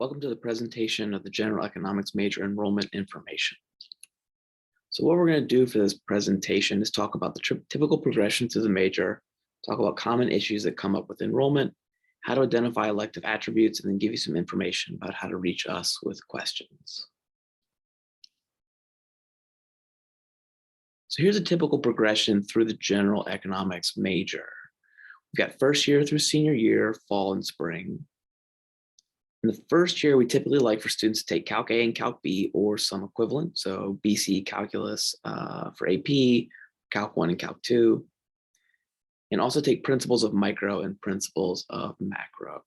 Welcome to the presentation of the General Economics major enrollment information. So what we're going to do for this presentation is talk about the typical progression through the major, talk about common issues that come up with enrollment, how to identify elective attributes, and then give you some information about how to reach us with questions. So here's a typical progression through the General Economics major. We've got first year through senior year, fall and spring. In the first year, we typically like for students to take Calc A and Calc B or some equivalent. So BC Calculus for AP, Calc 1 and Calc 2, and also take Principles of Micro and Principles of Macro.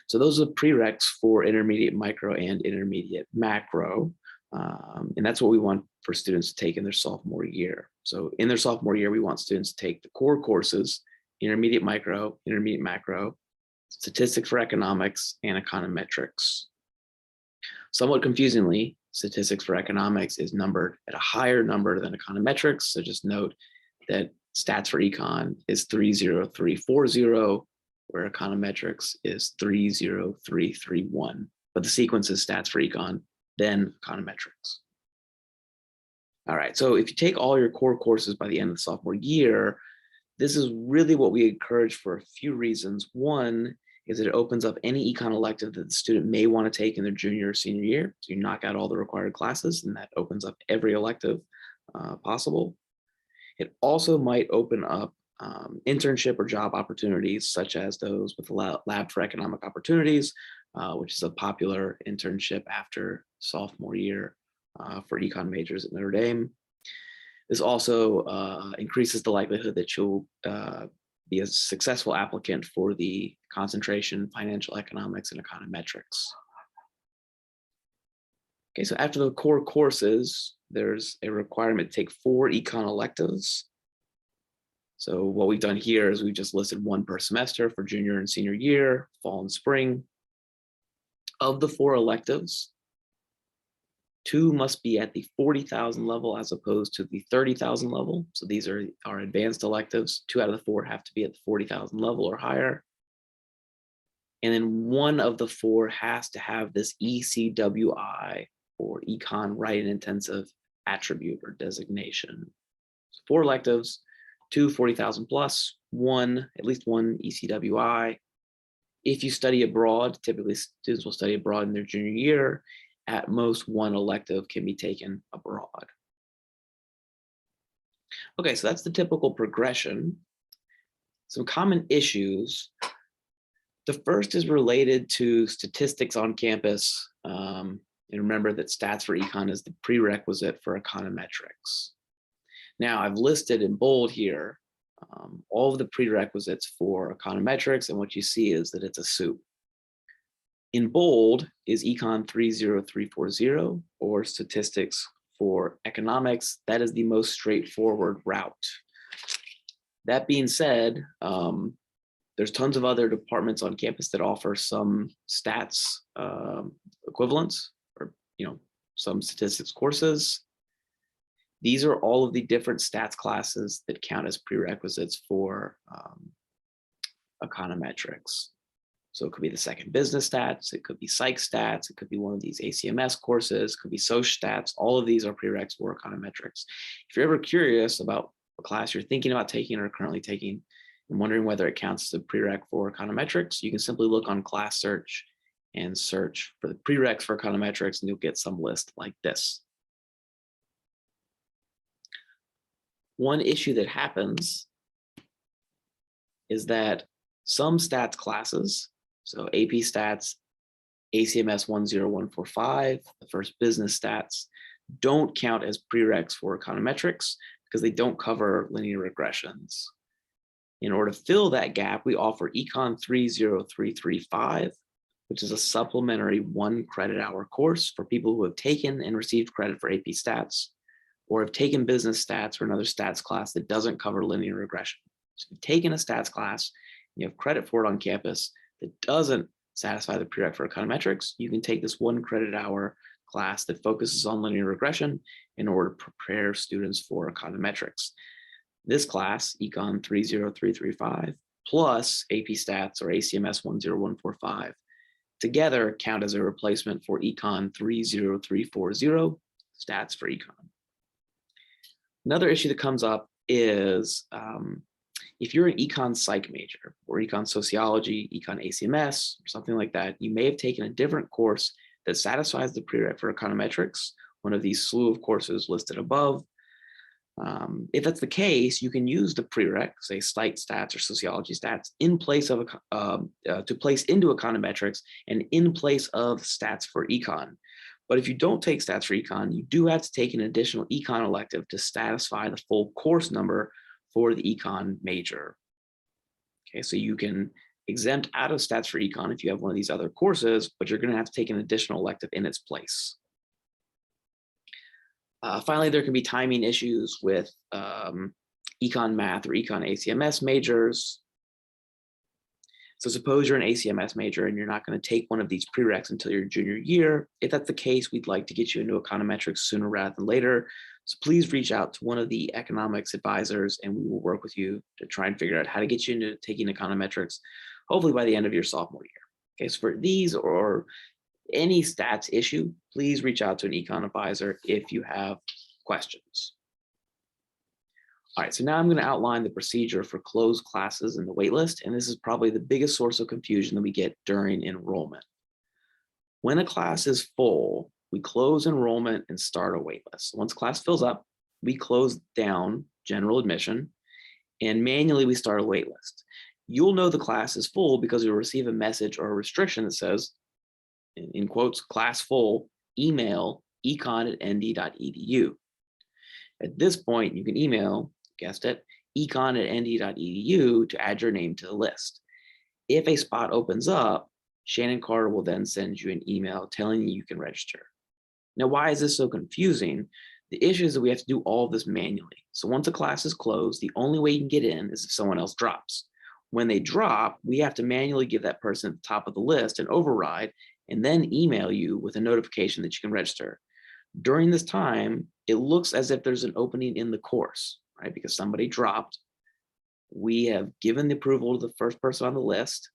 So those are prereqs for Intermediate Micro and Intermediate Macro. And that's what we want for students to take in their sophomore year. So in their sophomore year, we want students to take the core courses, Intermediate Micro, Intermediate Macro, Statistics for Economics, and Econometrics. Somewhat confusingly, Statistics for Economics is numbered at a higher number than Econometrics, so just note that Stats for Econ is 30340, where Econometrics is 30331, but the sequence is Stats for Econ, then Econometrics. All right, so if you take all your core courses by the end of the sophomore year, this is really what we encourage for a few reasons. One is that it opens up any econ elective that the student may want to take in their junior or senior year. So you knock out all the required classes, and that opens up every elective possible. It also might open up internship or job opportunities, such as those with the Lab for Economic Opportunities, which is a popular internship after sophomore year for econ majors at Notre Dame. This also increases the likelihood that you'll be a successful applicant for the concentration, financial economics, and econometrics. Okay, so after the core courses, there's a requirement to take 4 econ electives. So what we've done here is we've just listed 1 per semester for junior and senior year, fall and spring. Of the 4 electives, 2 must be at the 40,000 level as opposed to the 30,000 level. So these are our advanced electives. 2 out of the 4 have to be at the 40,000 level or higher. And then 1 of the 4 has to have this ECWI, or Econ Write and Intensive attribute or designation. So 4 electives, 2 40,000 plus, 1, at least 1 ECWI. If you study abroad, typically students will study abroad in their junior year. At most, 1 elective can be taken abroad. Okay, so that's the typical progression. Some common issues. The first is related to statistics on campus. And remember that Stats for Econ is the prerequisite for econometrics. Now, I've listed in bold here all of the prerequisites for econometrics, and what you see is that it's a soup. In bold is Econ 30340, or Statistics for Economics. That is the most straightforward route. That being said, there's tons of other departments on campus that offer some stats equivalents, or some statistics courses. These are all of the different stats classes that count as prerequisites for econometrics. So it could be the second business stats, it could be psych stats, it could be one of these ACMS courses, it could be social stats. All of these are prereqs for econometrics. If you're ever curious about a class you're thinking about taking or currently taking and wondering whether it counts as a prereq for econometrics, you can simply look on Class Search and search for the prereqs for econometrics, and you'll get some list like this. One issue that happens is that some stats classes, so AP Stats, ACMS 10145, the first business stats, don't count as prereqs for econometrics because they don't cover linear regressions. In order to fill that gap, we offer Econ 30335, which is a supplementary 1 credit hour course for people who have taken and received credit for AP Stats, or have taken business stats or another stats class that doesn't cover linear regression. So if you've taken a stats class, you have credit for it on campus that doesn't satisfy the prereq for econometrics, you can take this 1 credit hour class that focuses on linear regression in order to prepare students for econometrics. This class, Econ 30335, plus AP Stats or ACMS 10145, together count as a replacement for Econ 30340, stats for econ. Another issue that comes up is if you're an econ psych major or econ sociology, econ ACMS, or something like that, you may have taken a different course that satisfies the prereq for econometrics, one of these slew of courses listed above. If that's the case, you can use the prereq, say psych stats or sociology stats, in place of to place into econometrics and in place of stats for econ. But if you don't take stats for econ, you do have to take an additional econ elective to satisfy the full course number for the econ major. Okay, so you can exempt out of stats for econ if you have one of these other courses, but you're going to have to take an additional elective in its place. Finally, there can be timing issues with econ math or econ ACMS majors. So suppose you're an ACMS major and you're not going to take one of these prereqs until your junior year. If that's the case, we'd like to get you into econometrics sooner rather than later. So please reach out to one of the economics advisors and we will work with you to try and figure out how to get you into taking econometrics, hopefully by the end of your sophomore year. Okay, so for these or any stats issue, please reach out to an econ advisor if you have questions. All right, so now I'm going to outline the procedure for closed classes in the waitlist, and this is probably the biggest source of confusion that we get during enrollment. When a class is full, we close enrollment and start a waitlist. Once class fills up, we close down general admission, and manually we start a waitlist. You'll know the class is full because you'll receive a message or a restriction that says, in quotes, class full, email econ@nd.edu. At this point, you can email, guessed it, econ@nd.edu to add your name to the list. If a spot opens up, Shannon Carter will then send you an email telling you you can register. Now, why is this so confusing? The issue is that we have to do all of this manually. So once a class is closed, the only way you can get in is if someone else drops. When they drop, we have to manually give that person at the top of the list an override and then email you with a notification that you can register. During this time, it looks as if there's an opening in the course, right? Because somebody dropped. We have given the approval to the first person on the list.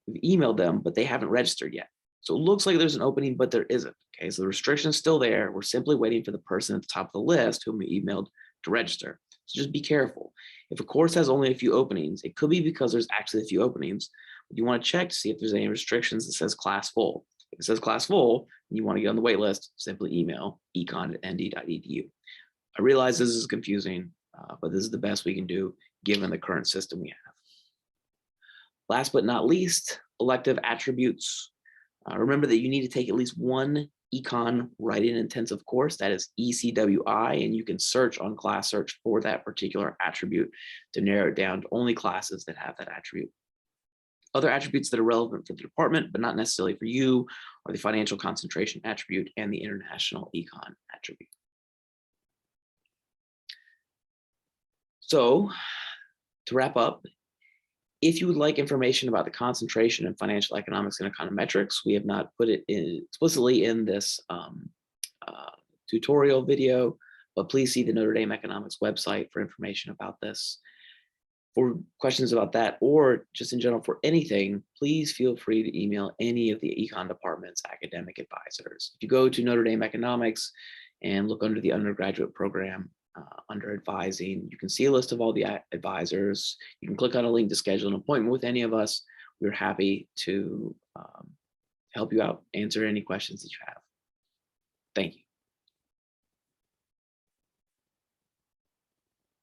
We've emailed them, but they haven't registered yet. So it looks like there's an opening, but there isn't. Okay, so the restriction is still there. We're simply waiting for the person at the top of the list whom we emailed to register. So just be careful. If a course has only a few openings, it could be because there's actually a few openings. But you want to check to see if there's any restrictions that says class full. If it says class full and you want to get on the wait list, simply email econ@nd.edu. I realize this is confusing, but this is the best we can do given the current system we have. Last but not least, elective attributes. Remember that you need to take at least one econ writing intensive course, that is ECWI, and you can search on class search for that particular attribute to narrow it down to only classes that have that attribute. Other attributes that are relevant for the department, but not necessarily for you, are the financial concentration attribute and the international econ attribute. So to wrap up, if you would like information about the concentration in financial economics and econometrics, we have not put it in explicitly in this tutorial video, but please see the Notre Dame Economics website for information about this. For questions about that, or just in general for anything, please feel free to email any of the econ department's academic advisors. If you go to Notre Dame Economics and look under the undergraduate program, under advising, you can see a list of all the advisors. You can click on a link to schedule an appointment with any of us. We're happy to help you out, answer any questions that you have. Thank you.